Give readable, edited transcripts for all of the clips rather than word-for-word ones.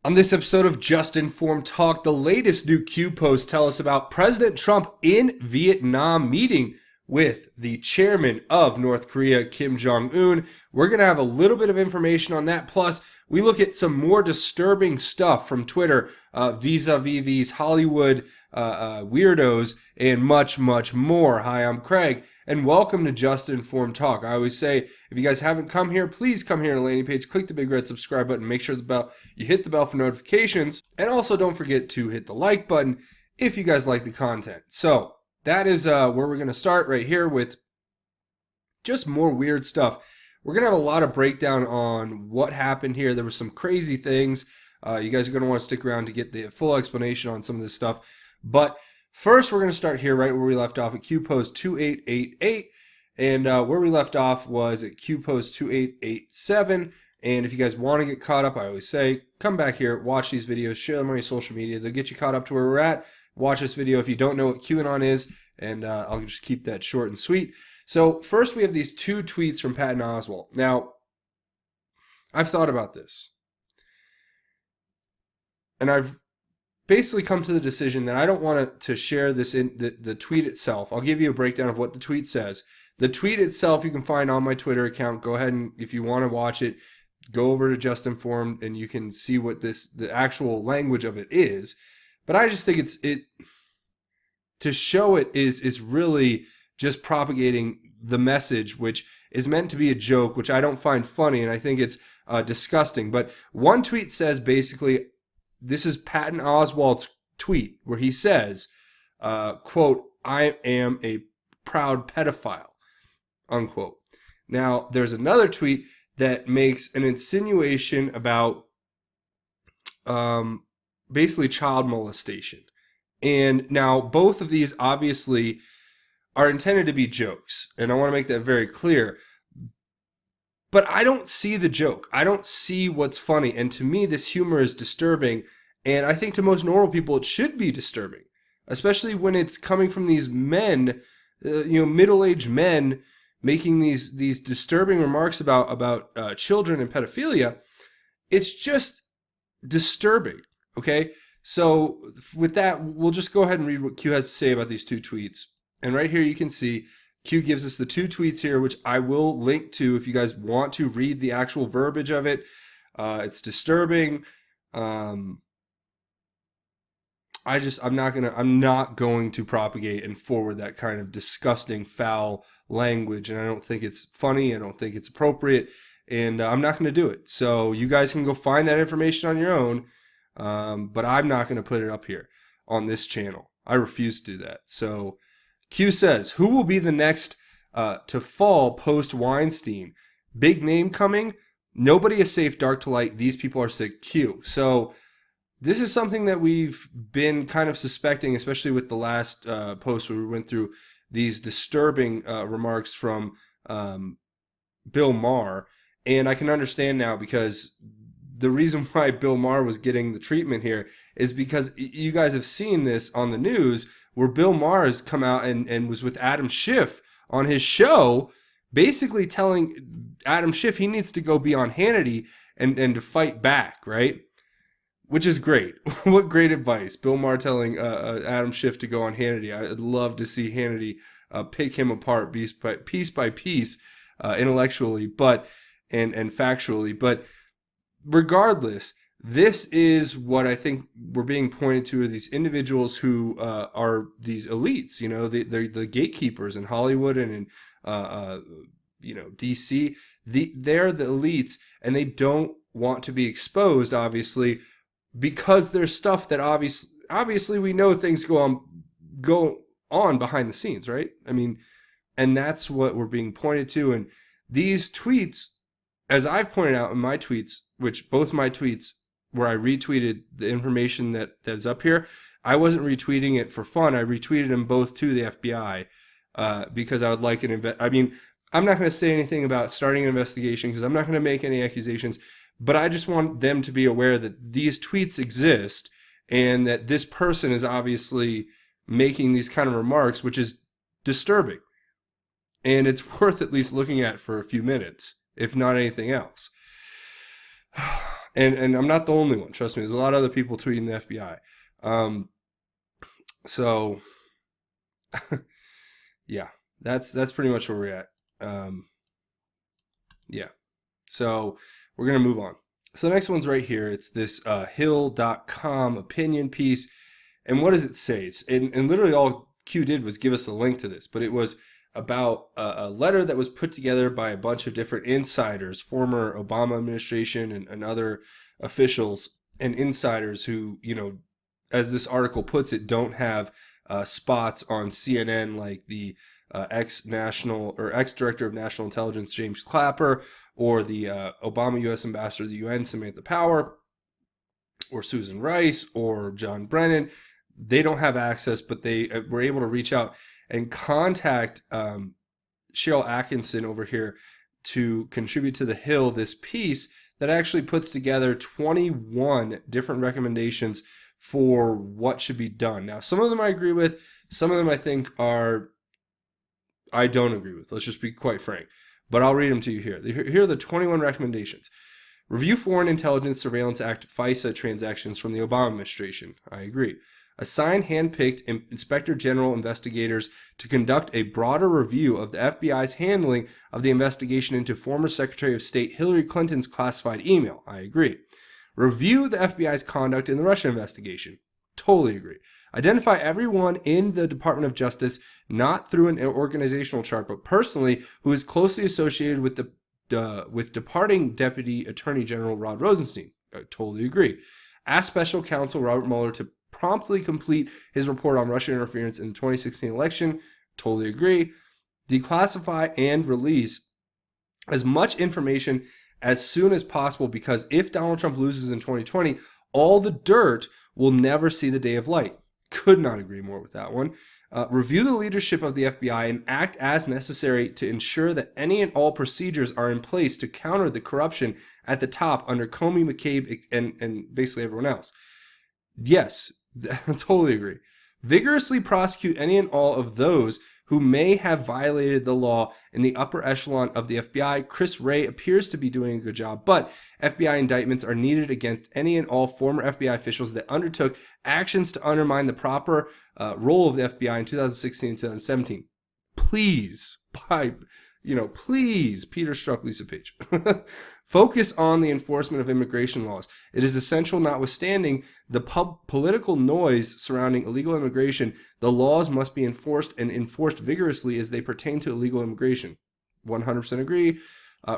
On this episode of Just Informed Talk, the latest new Q posts tell us about President Trump in Vietnam meeting with the chairman of North Korea, Kim Jong-un. We're going to have a little bit of information on that. Plus, we look at some more disturbing stuff from Twitter vis-a-vis these Hollywood weirdos and much, much more. Hi, I'm Craig, and welcome to Just Informed Talk. I always say, if you guys haven't come here, please come here on the landing page, click the big red subscribe button, make sure you hit the bell for notifications, and also don't forget to hit the like button if you guys like the content. So that is where we're going to start right here with just more weird stuff. We're going to have a lot of breakdown on what happened here. There were some crazy things. You guys are going to want to stick around to get the full explanation on some of this stuff. But first, we're going to start here right where we left off at Q Post 2888. And where we left off was at Q Post 2887. And if you guys want to get caught up, I always say, come back here, watch these videos, share them on your social media. They'll get you caught up to where we're at. Watch this video if you don't know what QAnon is, and I'll just keep that short and sweet. So first we have these two tweets from Patton Oswalt. Now, I've thought about this. And I've basically come to the decision that I don't want to share this in the tweet itself. I'll give you a breakdown of what the tweet says. The tweet itself you can find on my Twitter account. Go ahead and, if you want to watch it, go over to Just Informed and you can see what the actual language of it is. But I just think to show it is really just propagating the message, which is meant to be a joke, which I don't find funny, and I think it's disgusting. But one tweet says basically, this is Patton Oswalt's tweet where he says, quote, "I am a proud pedophile," unquote. Now, there's another tweet that makes an insinuation about basically child molestation. And now both of these obviously are intended to be jokes, and I want to make that very clear. But I don't see the joke. I don't see what's funny. And to me, this humor is disturbing. And I think to most normal people, it should be disturbing, especially when it's coming from these men, middle-aged men, making these disturbing remarks about children and pedophilia. It's just disturbing. Okay, so with that, we'll just go ahead and read what Q has to say about these two tweets. And right here, you can see Q gives us the two tweets here, which I will link to if you guys want to read the actual verbiage of it. It's disturbing. I'm not going to propagate and forward that kind of disgusting, foul language, and I don't think it's funny. I don't think it's appropriate, and I'm not going to do it. So you guys can go find that information on your own, but I'm not going to put it up here on this channel. I refuse to do that. So Q says, who will be the next to fall post-Weinstein? Big name coming? Nobody is safe, dark to light. These people are sick. Q. So this is something that we've been kind of suspecting, especially with the last post where we went through these disturbing remarks from Bill Maher. And I can understand now, because the reason why Bill Maher was getting the treatment here is because you guys have seen this on the news, where Bill Maher has come out and was with Adam Schiff on his show, basically telling Adam Schiff he needs to go be on Hannity and to fight back, right? Which is great. What great advice. Bill Maher telling Adam Schiff to go on Hannity. I'd love to see Hannity pick him apart piece by piece, intellectually and factually. But regardless, this is what I think we're being pointed to, are these individuals who are these elites. They're the gatekeepers in Hollywood and in DC. They're the elites, and they don't want to be exposed, obviously, because there's stuff that obviously we know things go on behind the scenes, right? I mean, and that's what we're being pointed to. And these tweets, as I've pointed out in my tweets, which both my tweets where I retweeted the information that's up here, I wasn't retweeting it for fun. I retweeted them both to the FBI because I would like I'm not going to say anything about starting an investigation because I'm not going to make any accusations, but I just want them to be aware that these tweets exist and that this person is obviously making these kind of remarks, which is disturbing. And it's worth at least looking at for a few minutes, if not anything else. And I'm not the only one. Trust me, there's a lot of other people tweeting the FBI. So yeah, that's pretty much where we're at. Yeah. So we're gonna move on. So the next one's right here. It's this Hill.com opinion piece. And what does it say? And literally all Q did was give us a link to this, but it was about a letter that was put together by a bunch of different insiders, former Obama administration and other officials and insiders who, as this article puts it, don't have spots on CNN like the ex-national or ex-director of national intelligence James Clapper, or the Obama U.S. ambassador to the UN Samantha Power, or Susan Rice, or John Brennan. They don't have access, but they were able to reach out and contact Cheryl Atkinson over here to contribute to the Hill this piece that actually puts together 21 different recommendations for what should be done. Now, some of them I agree with. Some of them I think I don't agree with. Let's just be quite frank. But I'll read them to you here. Here are the 21 recommendations. Review Foreign Intelligence Surveillance Act FISA transactions from the Obama administration. I agree. Assign hand-picked Inspector General investigators to conduct a broader review of the FBI's handling of the investigation into former Secretary of State Hillary Clinton's classified email. I agree. Review the FBI's conduct in the Russia investigation. Totally agree. Identify everyone in the Department of Justice, not through an organizational chart, but personally, who is closely associated with with departing Deputy Attorney General Rod Rosenstein. I totally agree. Ask Special Counsel Robert Mueller to promptly complete his report on Russian interference in the 2016 election. Totally agree. Declassify and release as much information as soon as possible, because if Donald Trump loses in 2020, all the dirt will never see the day of light. Could not agree more with that one. Review the leadership of the FBI and act as necessary to ensure that any and all procedures are in place to counter the corruption at the top under Comey, McCabe, and basically everyone else. Yes, totally agree. Vigorously prosecute any and all of those who may have violated the law in the upper echelon of the FBI. Chris Wray appears to be doing a good job, but FBI indictments are needed against any and all former FBI officials that undertook actions to undermine the proper role of the FBI in 2016 and 2017. Please, please, Peter Strzok, Lisa Page. Focus on the enforcement of immigration laws. It is essential, notwithstanding the political noise surrounding illegal immigration, the laws must be enforced and enforced vigorously as they pertain to illegal immigration. 100% agree.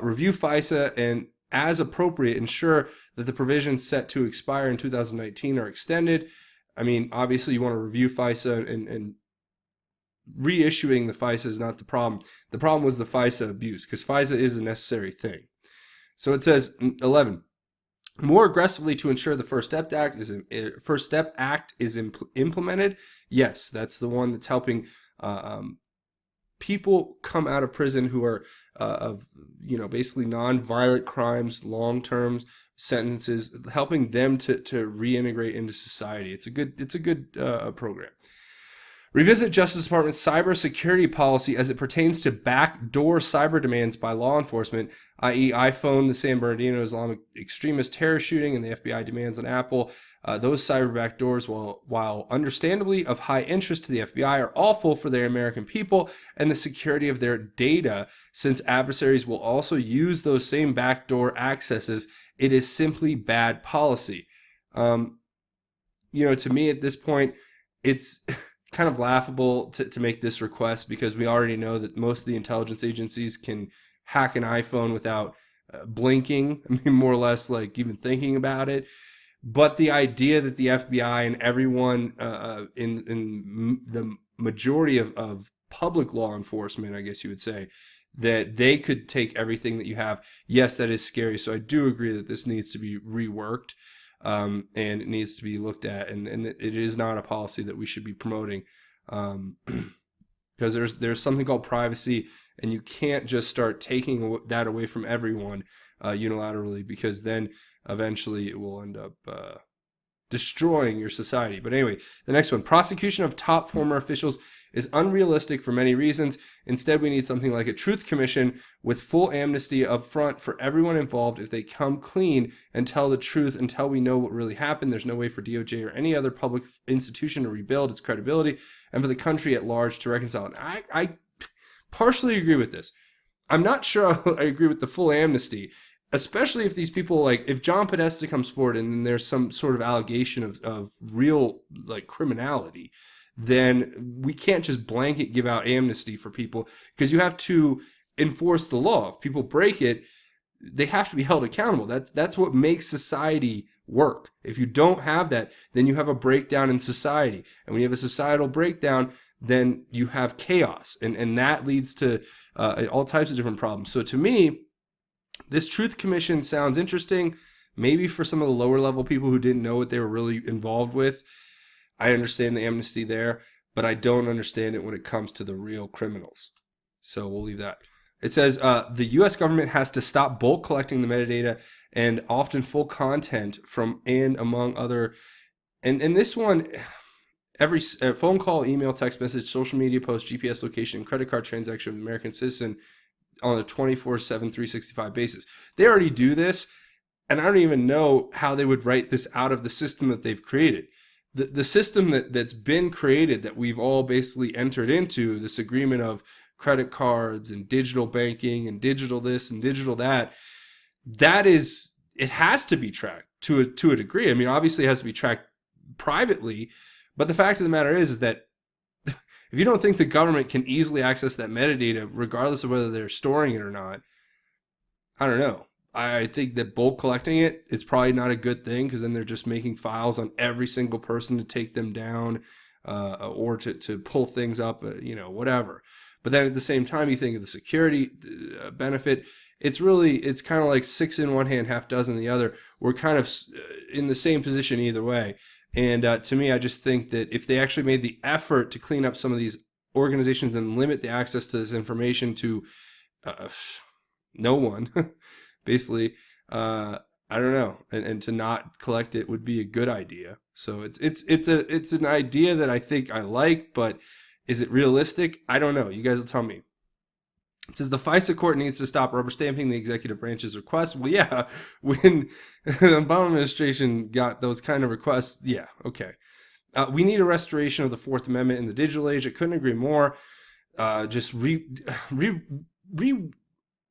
Review FISA and, as appropriate, ensure that the provisions set to expire in 2019 are extended. I mean, obviously you want to review FISA and reissuing the FISA is not the problem. The problem was the FISA abuse, because FISA is a necessary thing. So it says 11, more aggressively to ensure the First Step Act is implemented. Yes, that's the one that's helping people come out of prison who are of basically non-violent crimes, long-term sentences, helping them to reintegrate into society. It's a good program. Revisit Justice Department's cybersecurity policy as it pertains to backdoor cyber demands by law enforcement, i.e. iPhone, the San Bernardino Islamic extremist terror shooting, and the FBI demands on Apple. Those cyber backdoors, while understandably of high interest to the FBI, are awful for their American people and the security of their data, since adversaries will also use those same backdoor accesses. It is simply bad policy. To me at this point, it's kind of laughable to make this request, because we already know that most of the intelligence agencies can hack an iPhone without blinking. I mean, more or less like even thinking about it. But the idea that the FBI and everyone in the majority of public law enforcement, I guess you would say, that they could take everything that you have. Yes, that is scary. So I do agree that this needs to be reworked. And it needs to be looked at, and it is not a policy that we should be promoting, because there's something called privacy, and you can't just start taking that away from everyone unilaterally, because then eventually it will end up destroying your society. But anyway, the next one, prosecution of top former officials is unrealistic for many reasons. Instead, we need something like a truth commission with full amnesty up front for everyone involved. If they come clean and tell the truth until we know what really happened, there's no way for DOJ or any other public institution to rebuild its credibility and for the country at large to reconcile it. I partially agree with this. I'm not sure I agree with the full amnesty, especially if these people, like if John Podesta comes forward and then there's some sort of allegation of real like criminality, then we can't just blanket give out amnesty for people, because you have to enforce the law. If people break it, they have to be held accountable. That's what makes society work. If you don't have that, then you have a breakdown in society. And when you have a societal breakdown, then you have chaos. And that leads to all types of different problems. So to me, this Truth Commission sounds interesting. Maybe for some of the lower level people who didn't know what they were really involved with. I understand the amnesty there, but I don't understand it when it comes to the real criminals. So we'll leave that. It says the U.S. government has to stop bulk collecting the metadata and often full content from and among other. And this one, every phone call, email, text message, social media post, GPS location, credit card transaction of an American citizen on a 24/7, 365 basis. They already do this, and I don't even know how they would write this out of the system that they've created. The system that's been created, that we've all basically entered into, this agreement of credit cards and digital banking and digital this and digital that, it has to be tracked to a degree. I mean, obviously it has to be tracked privately, but the fact of the matter is that if you don't think the government can easily access that metadata, regardless of whether they're storing it or not, I don't know. I think that bulk collecting it's probably not a good thing, because then they're just making files on every single person to take them down or to pull things up, whatever. But then at the same time, you think of the security benefit. It's kind of like six in one hand, half dozen in the other. We're kind of in the same position either way. And to me, I just think that if they actually made the effort to clean up some of these organizations and limit the access to this information to no one, basically, I don't know, and to not collect it would be a good idea. So it's an idea that I think I like, but is it realistic? I don't know. You guys will tell me. It says the FISA court needs to stop rubber stamping the executive branch's requests. Well, yeah, when the Obama administration got those kind of requests, yeah, okay. We need a restoration of the Fourth Amendment in the digital age. I couldn't agree more. Just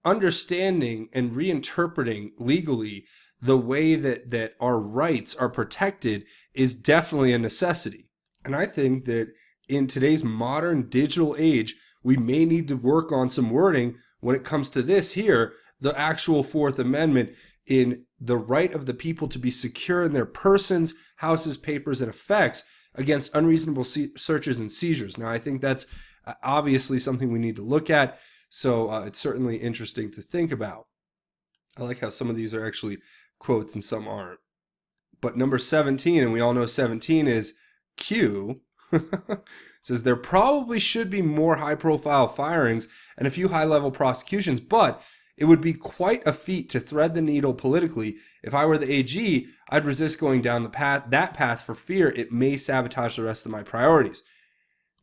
understanding and reinterpreting legally the way that our rights are protected is definitely a necessity. And I think that in today's modern digital age, we may need to work on some wording when it comes to this here, the actual Fourth Amendment, in the right of the people to be secure in their persons, houses, papers, and effects against unreasonable searches and seizures. Now, I think that's obviously something we need to look at. So it's certainly interesting to think about. I like how some of these are actually quotes and some aren't. But number 17, and we all know 17 is Q, says there probably should be more high-profile firings and a few high-level prosecutions, but it would be quite a feat to thread the needle politically. If I were the AG, I'd resist going down that path for fear it may sabotage the rest of my priorities.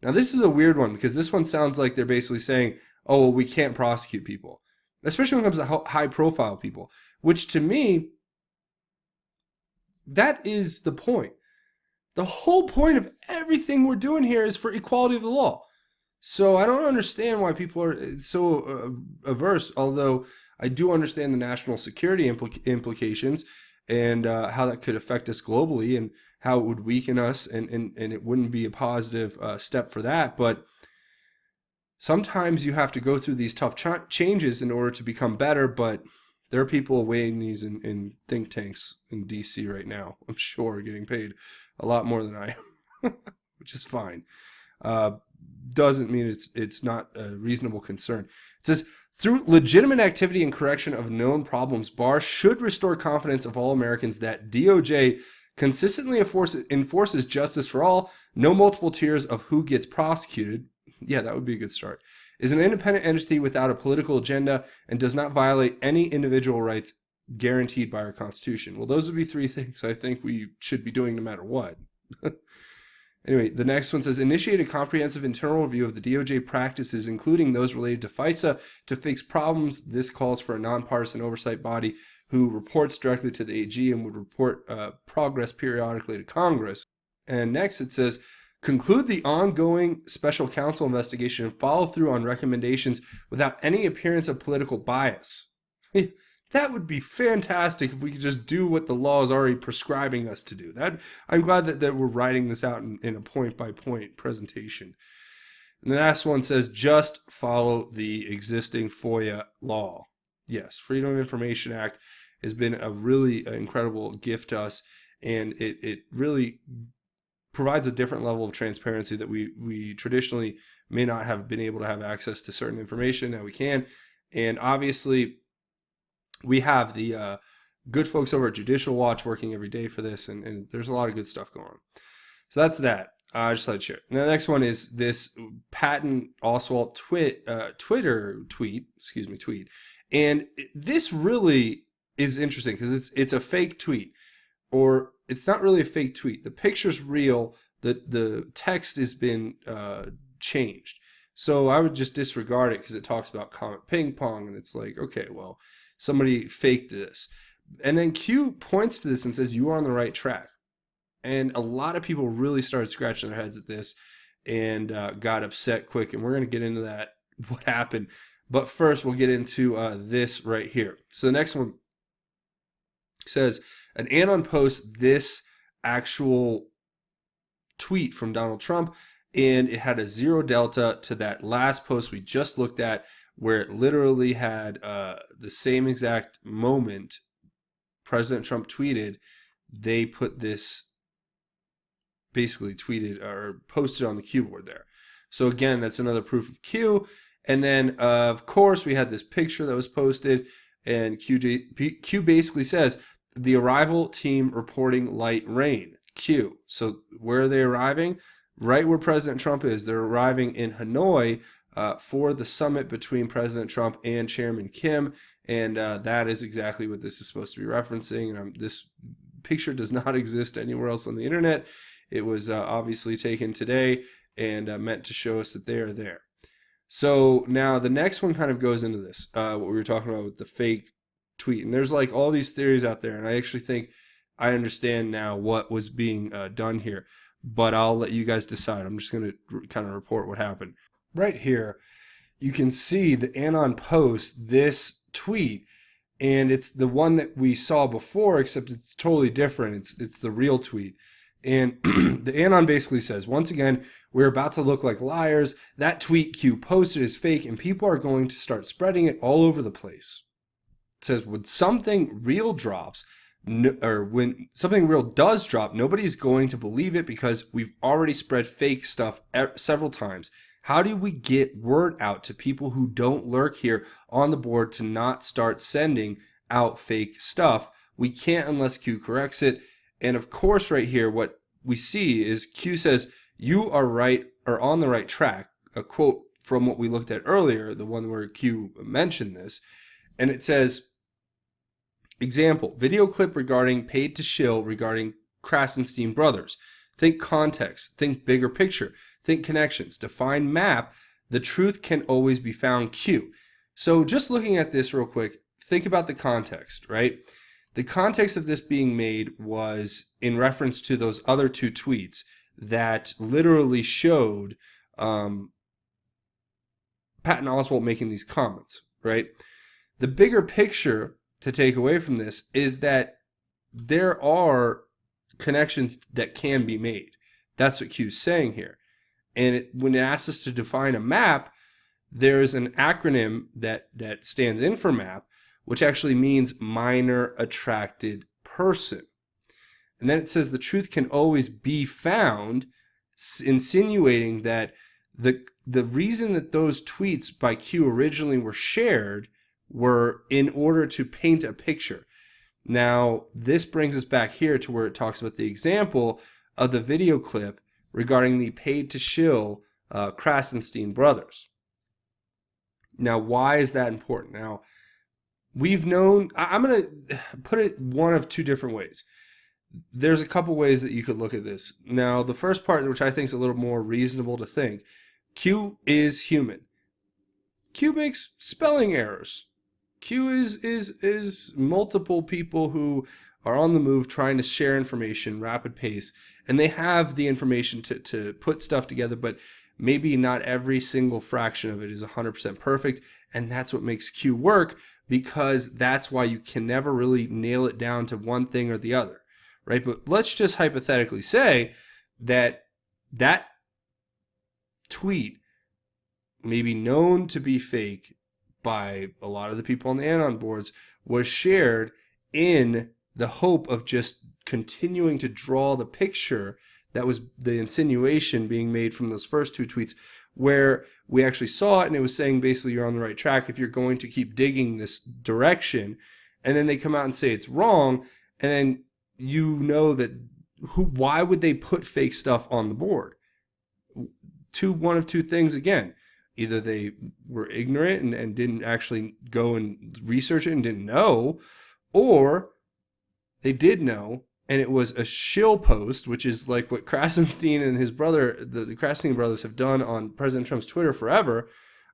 Now, this is a weird one, because this one sounds like they're basically saying, oh, well, we can't prosecute people, especially when it comes to high-profile people, which to me, that is the point. The whole point of everything we're doing here is for equality of the law. So I don't understand why people are so averse, although I do understand the national security implications and how that could affect us globally and how it would weaken us, and it wouldn't be a positive step for that. But sometimes you have to go through these tough changes in order to become better, but there are people weighing these in think tanks in DC right now, I'm sure, getting paid a lot more than I am, which is fine. Doesn't mean it's not a reasonable concern. It says, through legitimate activity and correction of known problems, Barr should restore confidence of all Americans that DOJ consistently enforces justice for all, no multiple tiers of who gets prosecuted. Yeah, that would be a good start. Is an independent entity without a political agenda and does not violate any individual rights guaranteed by our Constitution. Well, those would be three things I think we should be doing no matter what. Anyway, the next one says, initiate a comprehensive internal review of the DOJ practices, including those related to FISA, to fix problems. This calls for a nonpartisan oversight body who reports directly to the AG and would report progress periodically to Congress. And next it says, conclude the ongoing special counsel investigation and follow through on recommendations without any appearance of political bias. That would be fantastic if we could just do what the law is already prescribing us to do. I'm glad that we're writing this out in a point-by-point presentation. And the last one says, just follow the existing FOIA law. Yes, Freedom of Information Act has been a really incredible gift to us, and it really provides a different level of transparency that we traditionally may not have been able to have access to certain information. Now we can. And obviously, we have the good folks over at Judicial Watch working every day for this, and there's a lot of good stuff going on. So that's that. I just thought I'd share. Now the next one is this Patton Oswalt Twitter tweet. And this really is interesting because it's a fake tweet, or it's not really a fake tweet. The picture's real. The text has been changed. So I would just disregard it because it talks about Comet Ping Pong, and it's like, okay, well, somebody faked this. And then Q points to this and says, you are on the right track. And a lot of people really started scratching their heads at this and got upset quick. And we're going to get into that, what happened. But first, we'll get into this right here. So the next one says, an Anon posts this actual tweet from Donald Trump, and it had a 0 delta to that last post we just looked at, where it literally had the same exact moment President Trump tweeted. They put this, basically tweeted or posted on the Q board there. So again, that's another proof of Q. And then, of course, we had this picture that was posted, and Q basically says, the arrival team reporting light rain. Q. So where are they arriving? Right where President Trump is. They're arriving in Hanoi for the summit between President Trump and Chairman Kim. And that is exactly what this is supposed to be referencing. And this picture does not exist anywhere else on the internet. It was obviously taken today and meant to show us that they are there. So now the next one kind of goes into this, what we were talking about with the fake tweet. And there's like all these theories out there. And I actually think I understand now what was being done here. But I'll let you guys decide. I'm just going to kind of report what happened. Right here, you can see the Anon post this tweet, and it's the one that we saw before, except it's totally different. It's the real tweet. And the Anon basically says, once again, we're about to look like liars. That tweet Q posted is fake, and people are going to start spreading it all over the place. It says, when something real drops, or when something real does drop, nobody's going to believe it because we've already spread fake stuff several times. How do we get word out to people who don't lurk here on the board to not start sending out fake stuff? We can't unless Q corrects it. And of course, right here, what we see is Q says, you are right, or on the right track. A quote from what we looked at earlier, the one where Q mentioned this. And it says, example, video clip regarding paid to shill regarding Krassenstein brothers. Think context, think bigger picture, think connections, define map. The truth can always be found. Q. So just looking at this real quick, think about the context, right? The context of this being made was in reference to those other two tweets that literally showed Patton Oswalt making these comments, right? The bigger picture to take away from this is that there are connections that can be made. That's what Q's saying here. And when it asks us to define a map, there's an acronym that stands in for map, which actually means minor attracted person. And then it says the truth can always be found, insinuating that the reason that those tweets by Q originally were shared were in order to paint a picture. Now, this brings us back here to where it talks about the example of the video clip regarding the paid to shill Krassenstein brothers. Now, why is that important? Now, we've known, I'm going to put it one of two different ways. There's a couple ways that you could look at this. Now, the first part, which I think is a little more reasonable to think, Q is human. Q makes spelling errors. Q is multiple people who are on the move trying to share information, rapid pace, and they have the information to put stuff together, but maybe not every single fraction of it is 100% perfect, and that's what makes Q work, because that's why you can never really nail it down to one thing or the other, right? But let's just hypothetically say that that tweet may be known to be fake by a lot of the people on the Anon boards, was shared in the hope of just continuing to draw the picture that was the insinuation being made from those first two tweets, where we actually saw it and it was saying basically you're on the right track if you're going to keep digging this direction. And then they come out and say it's wrong, and then you know that why would they put fake stuff on the board? One of two things again. Either they were ignorant and didn't actually go and research it and didn't know, or they did know and it was a shill post, which is like what Krassenstein and his brother, the Krassenstein brothers, have done on President Trump's Twitter forever.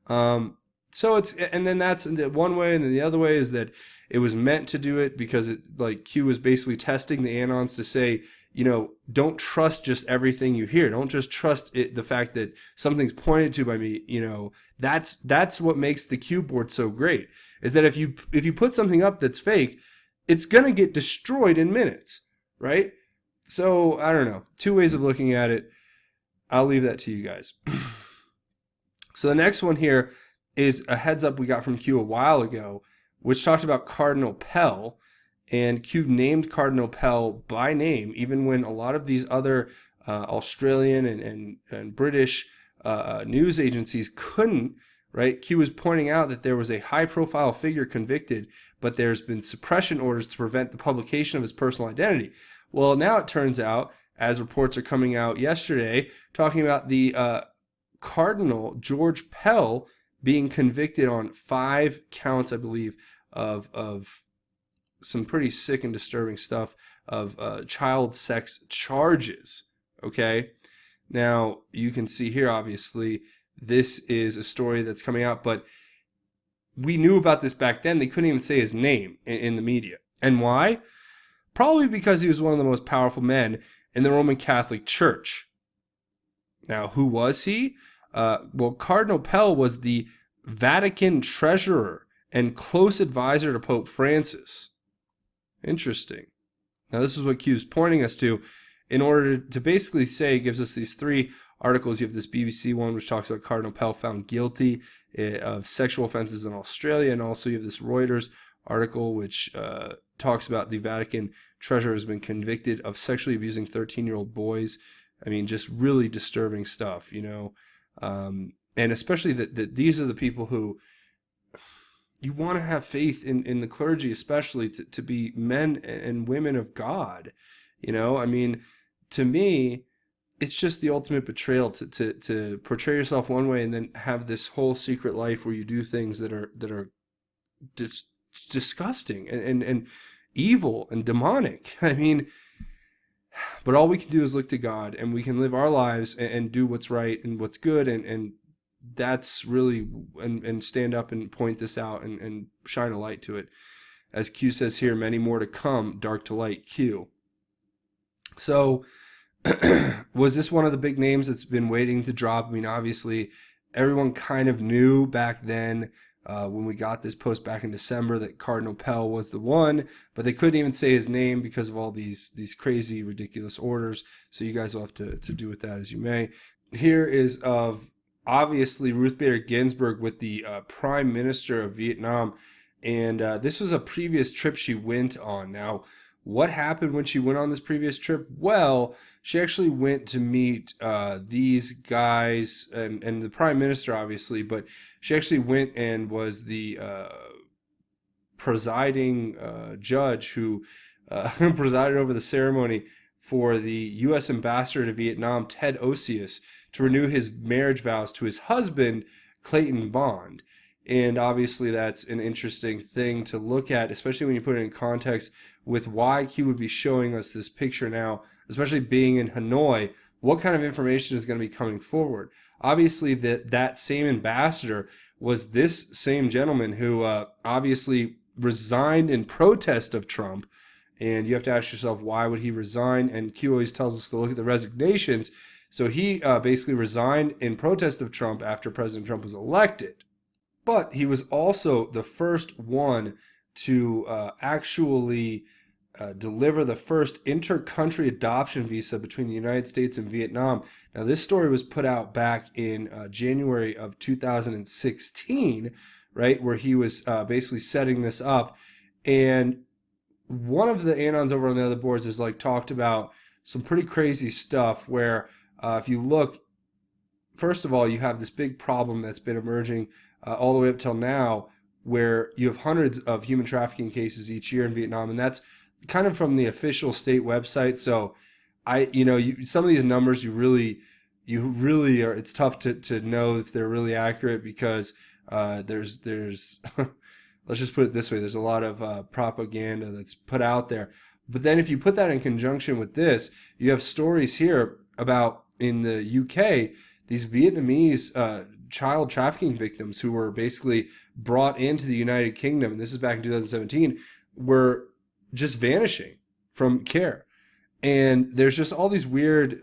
So it's, and then that's one way, and then the other way is that it was meant to do it because it, like, Q was basically testing the Anons to say, you know, don't trust just everything you hear. Don't just trust it, the fact that something's pointed to by me. You know, that's what makes the Q board so great, is that if you put something up that's fake, it's gonna get destroyed in minutes, right? So I don't know. Two ways of looking at it. I'll leave that to you guys. So the next one here is a heads up we got from Q a while ago, which talked about Cardinal Pell. And Q named Cardinal Pell by name, even when a lot of these other Australian and British news agencies couldn't, right? Q was pointing out that there was a high-profile figure convicted, but there's been suppression orders to prevent the publication of his personal identity. Well, now it turns out, as reports are coming out yesterday, talking about the Cardinal George Pell being convicted on 5 counts, I believe, of some pretty sick and disturbing stuff, of child sex charges, okay? Now, you can see here, obviously, this is a story that's coming out, but we knew about this back then. They couldn't even say his name in the media. And why? Probably because he was one of the most powerful men in the Roman Catholic Church. Now, who was he? Well, Cardinal Pell was the Vatican treasurer and close advisor to Pope Francis. Interesting. Now, this is what Q is pointing us to in order to basically say, gives us these 3 articles. You have this BBC one, which talks about Cardinal Pell found guilty of sexual offenses in Australia, and also you have this Reuters article, which talks about the Vatican treasurer has been convicted of sexually abusing 13-year-old boys. I mean, just really disturbing stuff, you know. And especially that these are the people who you want to have faith in the clergy, especially to be men and women of God. You know, I mean, to me, it's just the ultimate betrayal to portray yourself one way and then have this whole secret life where you do things that are just disgusting and evil and demonic. I mean, but all we can do is look to God, and we can live our lives and do what's right and what's good, and that's really, and stand up and point this out and shine a light to it. As Q says here, many more to come, dark to light, Q. So, was this one of the big names that's been waiting to drop? I mean, obviously, everyone kind of knew back then, when we got this post back in December, that Cardinal Pell was the one, but they couldn't even say his name because of all these crazy, ridiculous orders. So you guys will have to do with that as you may. Here is of, obviously, Ruth Bader Ginsburg with the Prime Minister of Vietnam. And this was a previous trip she went on. Now, what happened when she went on this previous trip? Well, she actually went to meet these guys and the Prime Minister, obviously, but she actually went and was the presiding judge who presided over the ceremony for the U.S. Ambassador to Vietnam, Ted Osius, to renew his marriage vows to his husband, Clayton Bond. And obviously, that's an interesting thing to look at, especially when you put it in context with why Q would be showing us this picture now, especially being in Hanoi. What kind of information is going to be coming forward? Obviously, that same ambassador was this same gentleman who obviously resigned in protest of Trump. And you have to ask yourself, why would he resign? And Q always tells us to look at the resignations. So he basically resigned in protest of Trump after President Trump was elected. But he was also the first one to actually deliver the first inter-country adoption visa between the United States and Vietnam. Now, this story was put out back in January of 2016, right, where he was basically setting this up. And one of the Anons over on the other boards has like talked about some pretty crazy stuff where if you look, first of all, you have this big problem that's been emerging all the way up till now, where you have hundreds of human trafficking cases each year in Vietnam, and that's kind of from the official state website. So some of these numbers you really are, it's tough to know if they're really accurate because there's let's just put it this way, there's a lot of propaganda that's put out there. But then if you put that in conjunction with this, you have stories here about in the UK, these Vietnamese child trafficking victims who were basically brought into the United Kingdom, and this is back in 2017, were just vanishing from care. And there's just all these weird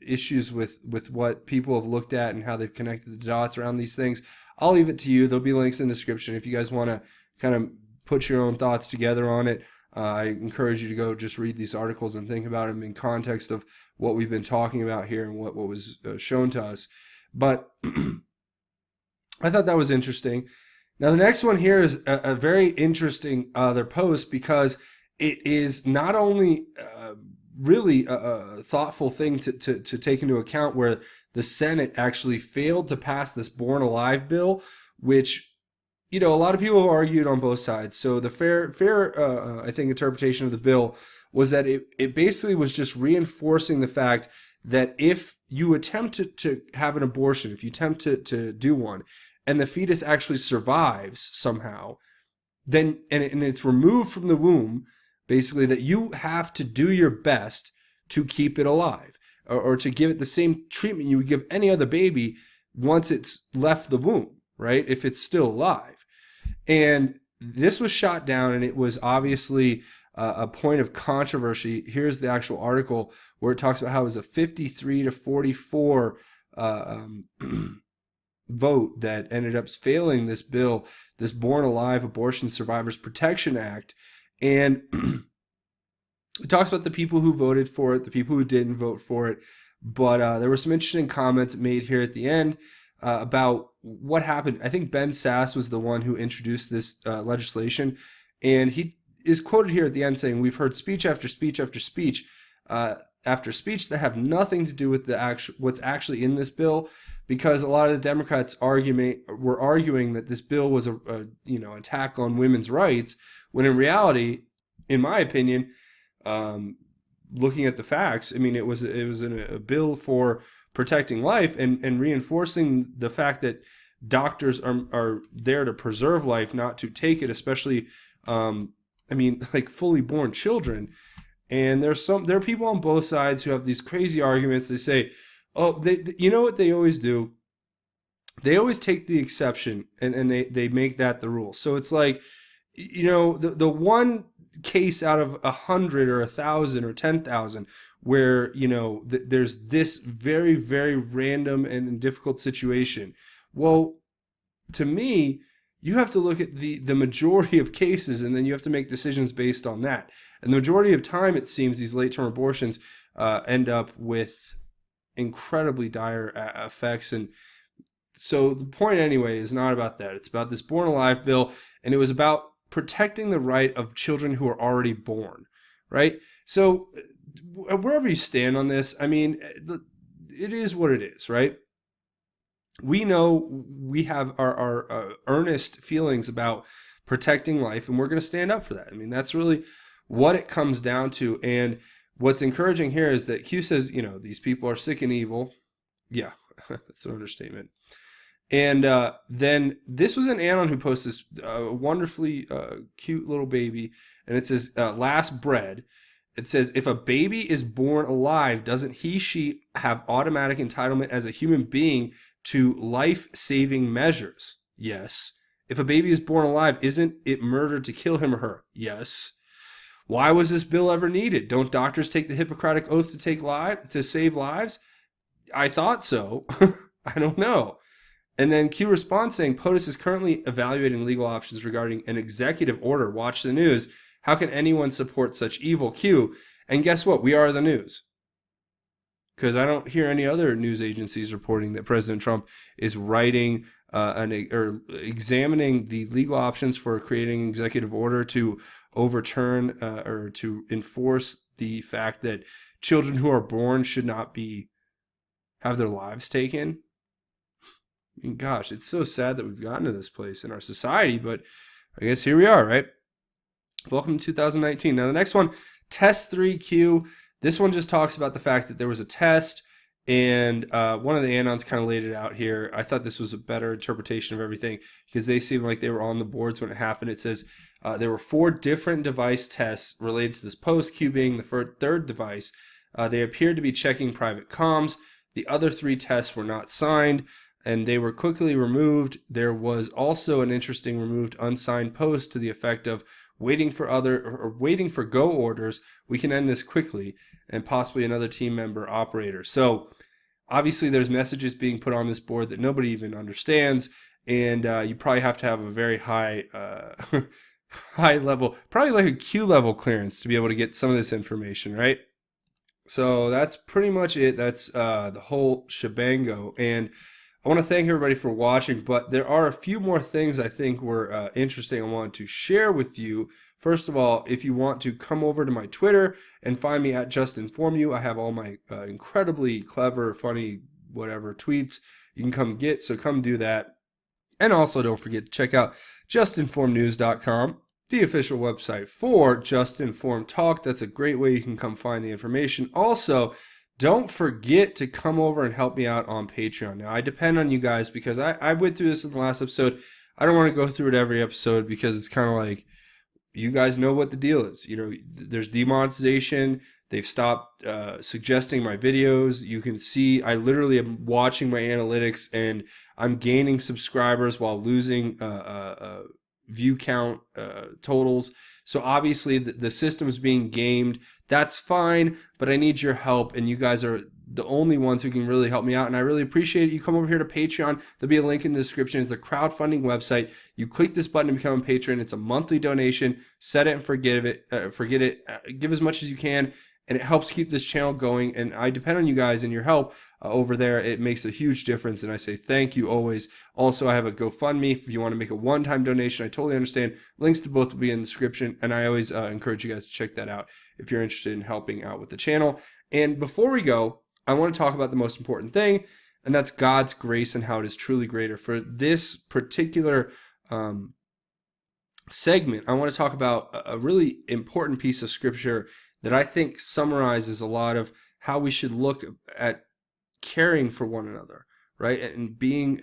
issues with what people have looked at and how they've connected the dots around these things. I'll leave it to you. There'll be links in the description if you guys want to kind of put your own thoughts together on it. I encourage you to go just read these articles and think about them in context of what we've been talking about here and what was shown to us. But I thought that was interesting. Now, the next one here is a very interesting other post because it is not only really a thoughtful thing to take into account where the Senate actually failed to pass this Born Alive bill, which, a lot of people have argued on both sides. So the fair I think, interpretation of the bill was that it basically was just reinforcing the fact that if you attempt to have an abortion, if you attempt to do one, and the fetus actually survives somehow, then and it's removed from the womb, basically that you have to do your best to keep it alive or to give it the same treatment you would give any other baby once it's left the womb, right? If it's still alive. And this was shot down, and it was obviously a point of controversy. Here's the actual article where it talks about how it was a 53 to 44 vote that ended up failing this bill, this Born Alive Abortion Survivors Protection Act. And it talks about the people who voted for it, the people who didn't vote for it. But there were some interesting comments made here at the end about what happened. I think Ben Sasse was the one who introduced this legislation. And he is quoted here at the end saying, "We've heard speech after speech after speech after speech that have nothing to do with what's actually in this bill, because a lot of the Democrats were arguing that this bill was a attack on women's rights, when in reality, in my opinion, looking at the facts, I mean, it was a bill for protecting life and reinforcing the fact that doctors are there to preserve life, not to take it, especially like fully born children." And there are people on both sides who have these crazy arguments. They say, "Oh, you know what they always do? They always take the exception and they make that the rule." So it's like, the one case out of 100 or 1,000 or 10,000 where there's this very, very random and difficult situation. Well, to me, you have to look at the majority of cases, and then you have to make decisions based on that. And the majority of time, it seems, these late-term abortions end up with incredibly dire effects. And so the point, anyway, is not about that. It's about this Born Alive bill, and it was about protecting the right of children who are already born, right? So wherever you stand on this, I mean, it is what it is, right? We know we have our earnest feelings about protecting life, and we're going to stand up for that. I mean, that's really what it comes down to. And what's encouraging here is that Q says, these people are sick and evil. Yeah, that's an understatement. And then this was an anon who posted this wonderfully cute little baby, and it says, last bread. It says, if a baby is born alive, doesn't she have automatic entitlement as a human being to life-saving measures? Yes. If a baby is born alive, isn't it murder to kill him or her? Yes. Why was this bill ever needed? Don't doctors take the Hippocratic Oath to save lives? I thought so. I don't know. And then Q responds saying, POTUS is currently evaluating legal options regarding an executive order. Watch the news. How can anyone support such evil? Q. And guess what? We are the news. Because I don't hear any other news agencies reporting that President Trump is writing or examining the legal options for creating an executive order to overturn or to enforce the fact that children who are born should not have their lives taken. I mean, gosh, it's so sad that we've gotten to this place in our society, but I guess here we are, right? Welcome to 2019. Now, the next one, Test 3Q. This one just talks about the fact that there was a test, and one of the Anons kind of laid it out here. I thought this was a better interpretation of everything because they seemed like they were on the boards when it happened. It says there were 4 different device tests related to this post, Q being the third device. They appeared to be checking private comms. The other 3 tests were not signed, and they were quickly removed. There was also an interesting removed unsigned post to the effect of waiting for go orders. We can end this quickly, and possibly another team member operator. So obviously there's messages being put on this board that nobody even understands, and you probably have to have a very high high level, probably like a Q level clearance to be able to get some of this information, right? So that's pretty much it. That's the whole shebango. And I want to thank everybody for watching, but there are a few more things I think were interesting I want to share with you. First of all, if you want to come over to my Twitter and find me at JustInformYou, I have all my incredibly clever, funny, whatever tweets you can come get, so come do that. And also don't forget to check out justinformednews.com, the official website for Just Informed Talk. That's a great way you can come find the information. Also, don't forget to come over and help me out on Patreon. Now, I depend on you guys because I went through this in the last episode. I don't want to go through it every episode because it's kind of like, you guys know what the deal is. You know, there's demonetization. They've stopped suggesting my videos. You can see I literally am watching my analytics, and I'm gaining subscribers while losing view count totals. So obviously the system is being gamed. That's fine, but I need your help, and you guys are the only ones who can really help me out, and I really appreciate it. You come over here to Patreon. There'll be a link in the description. It's a crowdfunding website. You click this button to become a patron. It's a monthly donation. Set it and forget it. Give as much as you can, and it helps keep this channel going, and I depend on you guys and your help over there. It makes a huge difference, and I say thank you always. Also, I have a GoFundMe if you want to make a one-time donation. I totally understand. Links to both will be in the description, and I always encourage you guys to check that out if you're interested in helping out with the channel. And before we go, I want to talk about the most important thing, and that's God's grace and how it is truly greater. For this particular segment, I want to talk about a really important piece of scripture that I think summarizes a lot of how we should look at caring for one another, right? And being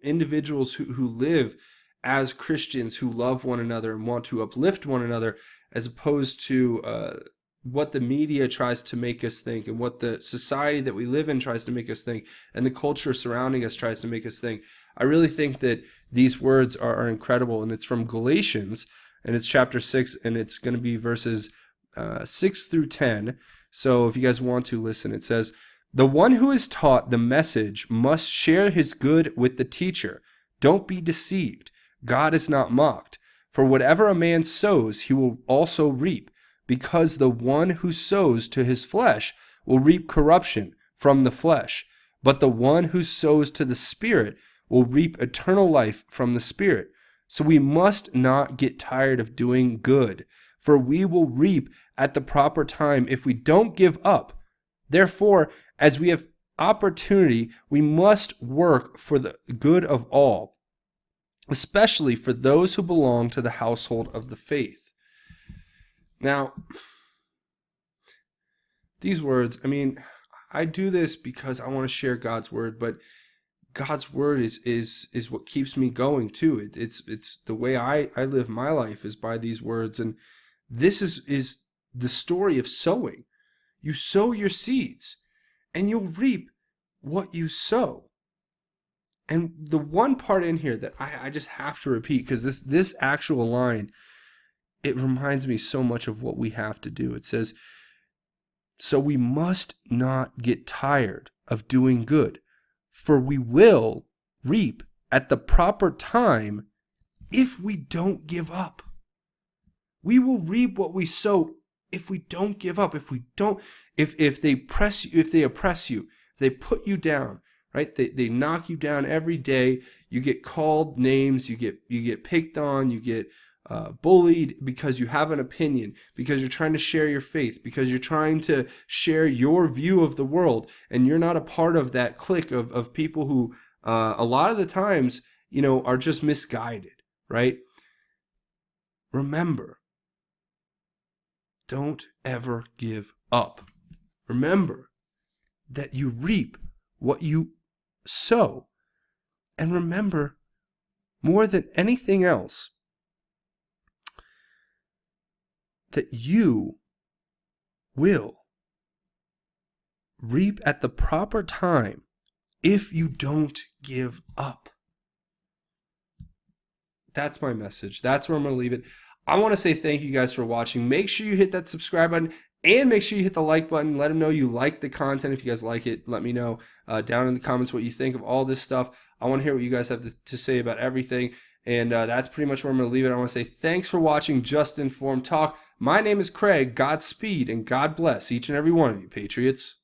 individuals who live as Christians, who love one another and want to uplift one another, as opposed to what the media tries to make us think, and what the society that we live in tries to make us think, and the culture surrounding us tries to make us think. I really think that these words are incredible, and it's from Galatians, and it's chapter 6, and it's going to be verses 6 through 10. So if you guys want to listen, it says, "The one who is taught the message must share his good with the teacher. Don't be deceived. God is not mocked. For whatever a man sows, he will also reap. Because the one who sows to his flesh will reap corruption from the flesh, but the one who sows to the Spirit will reap eternal life from the Spirit. So we must not get tired of doing good, for we will reap at the proper time if we don't give up. Therefore, as we have opportunity, we must work for the good of all, especially for those who belong to the household of the faith." Now, these words, I mean, I do this because I want to share God's word, but God's word is what keeps me going too. It's the way I live my life is by these words. And this is the story of sowing. You sow your seeds and you'll reap what you sow. And the one part in here that I just have to repeat, because this actual line, it reminds me so much of what we have to do. It says, so we must not get tired of doing good, for we will reap at the proper time if we don't give up. We will reap what we sow if we don't give up, if they press you, if they oppress you, if they put you down, right? They knock you down every day. You get called names, you get picked on, you get bullied because you have an opinion, because you're trying to share your faith, because you're trying to share your view of the world, and you're not a part of that clique of people who a lot of the times, are just misguided, right? Remember, don't ever give up. Remember that you reap what you sow. And remember, more than anything else, that you will reap at the proper time if you don't give up. That's my message. That's where I'm going to leave it. I want to say thank you guys for watching. Make sure you hit that subscribe button and make sure you hit the like button. Let them know you like the content. If you guys like it, let me know down in the comments what you think of all this stuff. I want to hear what you guys have to say about everything. And that's pretty much where I'm going to leave it. I want to say thanks for watching Just Informed Talk. My name is Craig. Godspeed and God bless each and every one of you, Patriots.